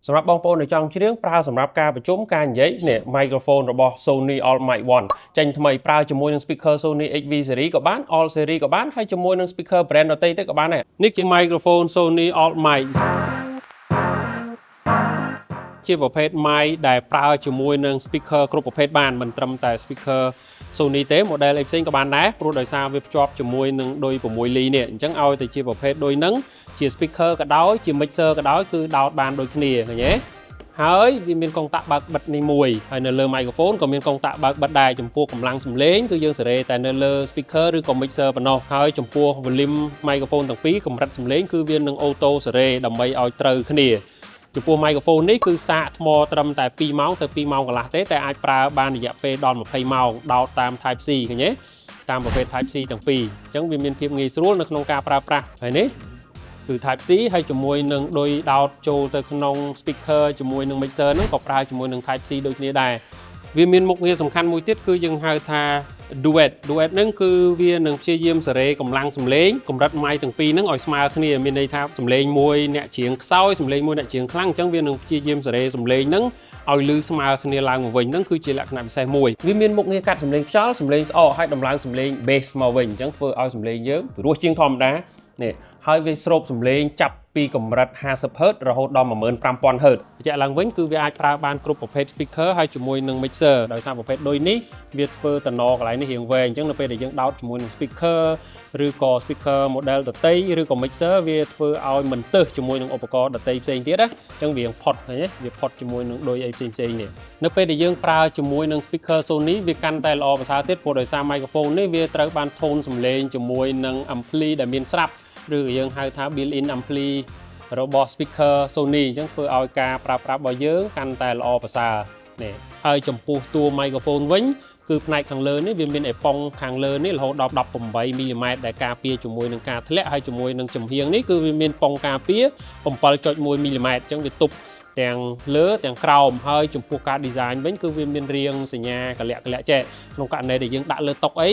สำหรับบางโปรในจองชื่อเรื่องปลาสำหรับการประชุมการใหญ่เนี่ยไมโครโฟนระบบ Sony All-Mic One จังทำไมปลาจมูกหนึ่งสปีกเกอร์ Sony XV Series กับบ้าน All Series กับบ้านให้จมูกหนึ่งสปีกเกอร์แบรนด์ดอตเต้กับบ้านเนี่ยนี่คือไมโครโฟน Sony All-Mic ជាប្រភេទ mic ដែលប្រើជាមួយនឹង speaker គ្រប់ប្រភេទបានមិនត្រឹមតែ speaker Sony ទេ model ផ្សេងក៏បានដែរព្រោះដោយសារវាភ្ជាប់ជាមួយនឹងដូច6លីនេះអញ្ចឹងឲ្យតែជាប្រភេទដូចហ្នឹងជា speaker ក៏ដោយជា mixer ក៏ដោយគឺដោតបានដូចគ្នាឃើញទេហើយវាមានកុងតាក់បើកបិទនេះមួយហើយនៅលើ microphone ក៏មានកុងតាក់បើកបិទដែរចំពោះកម្លាំងសំឡេងគឺយើងសេរីតែនៅលើ speaker ឬក៏ mixer ប៉ុណ្ណោះហើយចំពោះ volume microphone ទាំងពីរកម្រិតសំឡេងគឺវានឹង auto សេរីដើម្បីឲ្យត្រូវគ្នាចំពោះ microphone នេះគឺសាកថ្មត្រឹមតែ2ម៉ោងទៅ2ម៉ោងកន្លះទេតែអាចប្រើបានរយៈពេលដល់20ម៉ោងដោតតាម Type C ឃើញទេតាមប្រភេទ Type C ទាំងពីរអញ្ចឹងវាមានភាពងាយស្រួលនៅក្នុងការប្រើប្រាស់ហើយនេះគឺ Type C ហើយជាមួយនឹងដោយដោតចូលទៅក្នុង speaker ជាមួយនឹង mixer ហ្នឹងក៏ប្រើជាមួយនឹង Type C ដូចគ្នាដែរវាមានមុខងារសំខាន់មួយទៀតគឺយើងហៅថា duet ហ្នឹងគឺវានឹងព្យាយាមសេរីកម្លាំងសំឡេងកម្រិត mic ទាំងពីរហ្នឹងឲ្យស្មើគ្នាមានន័យថាសំឡេងមួយអ្នកច្រៀងខ្សោយសំឡេងមួយអ្នកច្រៀងខ្លាំងអញ្ចឹងវានឹងព្យាយាមសេរីសំឡេងហ្នឹងឲ្យលឺស្មើគ្នាឡើងមកវិញហ្នឹងគឺជាលក្ខណៈពិសេសមួយវាមានមុខងារកាត់សំឡេងខ្យល់សំឡេងស្អកហើយដំឡើងសំឡេង bass មកវិញអញ្ចឹងធ្វើឲ្យសំឡេងយើងរសជាងធម្មតានេះហើយវាស្រូបសំឡេងចាប់ពីកម្រិត 50Hz រហូតដល់ 15000Hz បញ្ជាក់ឡើងវិញគឺវាអាចប្រើបានគ្រប់ប្រភេទ speaker ហើយជាមួយនឹង mixer ដោយសារប្រភេទដូចនេះវាធ្វើតំណកន្លែងនេះរៀងវែងអញ្ចឹងនៅពេលដែលយើងដោតជាមួយនឹង speaker ឬក៏ speaker model ដទៃឬក៏ mixer វាធ្វើឲ្យមិនទើសជាមួយនឹងឧបករណ៍ដទៃផ្សេងទៀតណាអញ្ចឹងវាផុតឃើញទេវាផុតជាមួយនឹងដូចអីផ្សេងនេះនៅពេលដែលយើងប្រើជាមួយនឹង speaker Sony វាកាន់តែល្អប្រសើរទៀតព្រោះដោយសារ microphone នេះវាត្រូវបាន tone សំឡេងជាមួយនឹង ampli ដែលមានស្រាប់ឬយើងហៅថា built-in ampli របស់ speaker Sony អញ្ចឹងធ្វើឲ្យការប្រើប្រាស់របស់យើងកាន់តែល្អប្រសើរនេះហើយចំពោះតួ microphone វិញគឺផ្នែកខាងលើនេះវាមានអេប៉ុងខាងលើនេះរហូតដល់18មីលីម៉ែត្រដែលការពារជាមួយនឹងការធ្លាក់ហើយជាមួយនឹងចំហៀងនេះគឺវាមានប៉ុងការពារ 7.1 មីលីម៉ែត្រអញ្ចឹងវាទប់ទាំងលើទាំងក្រោមហើយចំពោះការ design វិញគឺវាមានរាងសញ្ញាកលាក់ចេះក្នុងករណីដែលយើងដាក់លើតុអី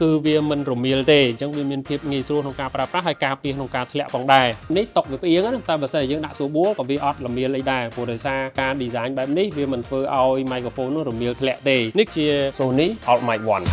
គឺវាមិនរមៀលទេអញ្ចឹងវាមានភាពងាយស្រួលក្នុងការប្រើប្រាស់ហើយការពារក្នុងការធ្លាក់ផងដែរនេះតុវាផ្អៀងណាតែបើសិនជាយើងដាក់ស្រួលបួលក៏វាអត់រមៀលអីដែរព្រោះដោយសារការ design បែបនេះវាមិនធ្វើឲ្យ microphone នោះរមៀលធ្លាក់ទេនេះជា Sony All-Mic One